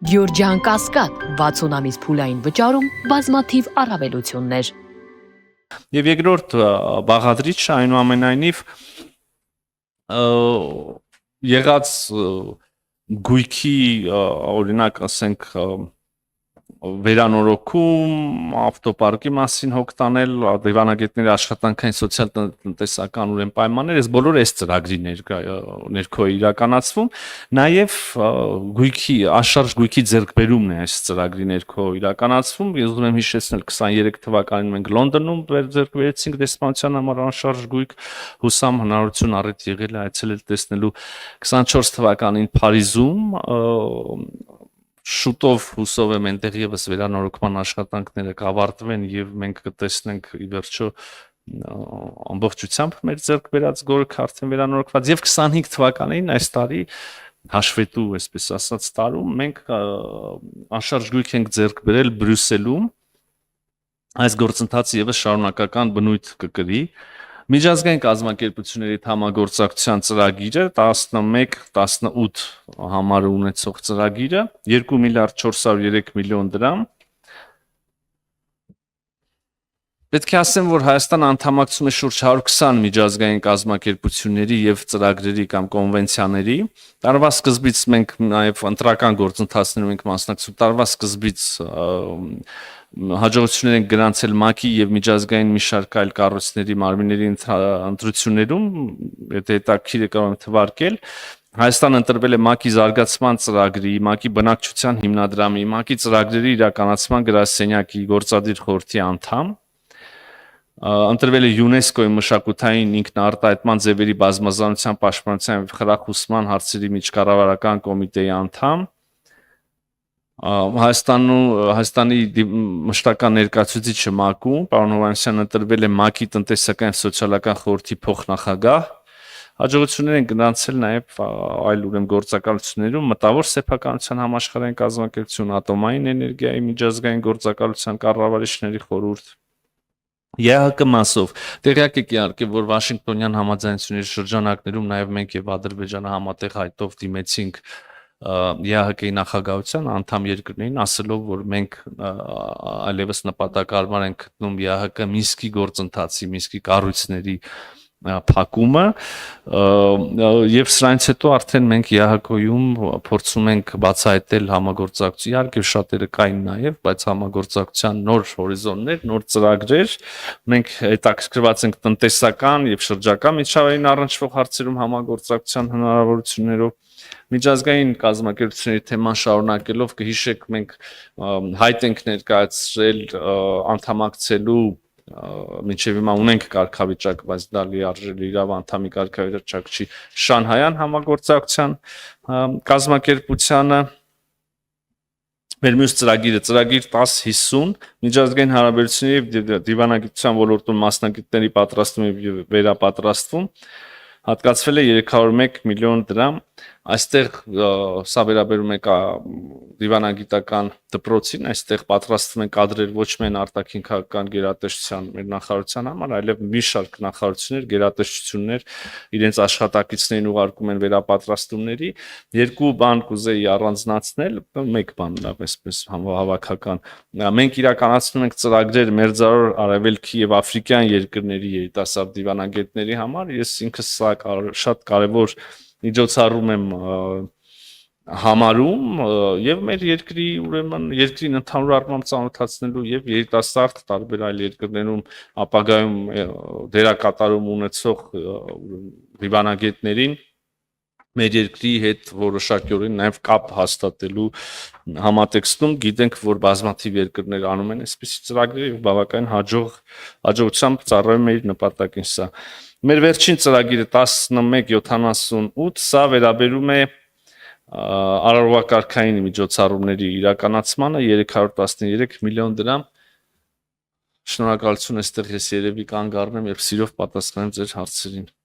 Գյորջյան Կասկադ 60 ամիս փուլային վճարում բազմաթիվ առավելություններ։ Եվ երկրորդ բաղադրիչը այնուամենայնիվ եղած գույքի օրինակ ասենք վերանորոգում, ավտոպարկի մասին հոգ տանել, դիվանագետների աշխատանքային սոցիալ-տնտեսական ուրեմն պայմաններ, այս բոլորը այս ծրագրի ներքո է իրականացվում, նաև գույքի աշխարհ գույքի ձեռքբերումն է այս ծրագրի ներքո իրականացվում։ Ես ուզում եմ հիշեցնել 23 թվականին մենք Լոնդոնում ձեռքբերեցինք դեսպանության համար անշարժ գույք, հուսամ հնարավորություն առիթ եղել է այցելել տեսնելու 24 թվականին Փարիզում շուտով հուսով եմ այնտեղ եւս վերանորոգման աշխատանքները կավարտվեն եւ մենք կտեսնենք ի վերջո ամբողջությամբ մեր ձեռք բերած գորգը արդեն վերանորոգված եւ 25 թվականին այս տարի հաշվետու, այսպես ասած, տարում մենք անշարժ գույք ենք ձեռք բերել Բրյուսելում այս գործընթացը եւս շարունակական բնույթ կկրի Միջազգային կազմակերպությունների համագործակցության ծրագիրը 11-18 համարը ունեցող ծրագիրը 2 միլիարդ 403 միլիոն դրամ Պետք է ասեմ, որ Հայաստանը անդամակցում է շուրջ 120 միջազգային կազմակերպությունների եւ ծրագրերի կամ կոնվենցիաների։ Տարվա սկզբից մենք նաեւ ընտրական գործընթացներում ենք մասնակցում։ Տարվա սկզբից հաջողություններ են գրանցել ՄԱԿ-ի եւ միջազգային մի շարք այլ կառույցների մարմինների ընտրություններում, եթե հետաքրքիր է կարող եմ թվարկել, Հայաստանը ընտրվել է ՄԱԿ-ի զարգացման ծրագրի, ՄԱԿ-ի բնակչության հիմնադրամի, ՄԱԿ-ի ծրագրերի իրականացման գրասենյակի գործադիր խորհրդի անդամ, ընտրվել է ՅՈՒՆԵՍԿՕ-ի մշակութային ինքնաարտահայտման ձևերի բազմազանության պաշտպանության եւ խրախուսման հարցերի միջկառավարական կոմիտեի անդամ, Հայաստանի մշտական ներկայացուցիչը ՄԱԿ-ում, պարոն Հովհաննիսյանն ընտրվել է ՄԱԿ-ի տնտեսական եւ սոցիալական խորհրդի փոխնախագահ, հաջողություններ են գրանցել նաեւ այլ ուրեմն գործակալություններում մտավոր սեփականության համաշխարհային կազմակերպություն, ատոմային էներգիայի միջազգային գործակալության կառավարիչների խորհուրդ ԵԱՀԿ մասով տեղյակ եք իհարկե որ Վաշինգտոնյան համաձայնությունների շրջանակներում նաև մենք եւ Ադրբեջանը համատեղ հայտով դիմեցինք ԵԱՀԿ-ի նախագահության անդամ երկրներին ասելով որ մենք այլևս նպատակարար ենք գտնում ԵԱՀԿ Մինսկի գործընթացի Մինսկի կառույցների փակումը եւ սրանից հետո արդեն մենք ԵԱՀԿ-ում փորձում ենք բացահայտել համագործակցություն իհարկե շատերը կային նաեւ բայց համագործակցության նոր հորիզոններ, նոր ծրագրեր մենք հետաքրքրված ենք տնտեսական եւ շրջակա միջավայրին առնչվող հարցերում համագործակցության հնարավորություններով միջազգային կազմակերպությունների թեման շարունակելով կհիշեք մենք հայտ ենք ներկայացրել անդամակցելու մինչև հիմա ունենք կարգավիճակ, բայց դա լիարժեք իրավ անդամի կարգավիճակ չի Շանհայյան համագործակցության կազմակերպությանը մեր մյուս ծրագիրը ծրագիր 1050 միջազգային հարաբերությունների եւ դիվանագիտության ոլորտում մասնագետների պատրաստում եւ վերապատրաստվում հատկացվել է 301 միլիոն դրամ այստեղ սա վերաբերում է դիվանագիտական դպրոցին այստեղ պատրաստվում են կադրեր ոչ միայն արտաքին քաղաքական գերատեսչության մեր նախարարության համար այլև մի շարք նախարարություններ գերատեսչություններ իրենց աշխատակիցներին ուղարկում են վերապատրաստումների երկու բան կուզեի առանձնացնել մեկ բան լավ այսպես հավաքական մենք իրականացնում ենք ծրագրեր մերձավոր արևելքի եւ աֆրիկյան երկրների երիտասարդ դիվանագետների համար ես ինքս սա շատ կարեւոր միջոցառում եմ համարում եւ մեր երկրի ուրեմն երկրին ընդհանուր առմամբ ծանոթացնելու եւ երիտասարդ տարբեր այլ երկրներում ապագայում դերակատարում ունեցող դիվանագետներին մեր երկրի հետ որոշակիորեն նաեւ կապ հաստատելու համատեքստում գիտենք որ բազմաթիվ երկրներ անում են այսպիսի ծրագրեր եւ բավական հաջողությամբ ծառայում է իր նպատակին սա Մեր վերջին ծրագիրը 1178 սա վերաբերում է արարողակարգային միջոցառումների իրականացմանը 313 միլիոն դրամ Շնորհակալություն այստեղ ես երևի կանգ առնեմ եւ սիրով պատասխանեմ ձեր հարցերին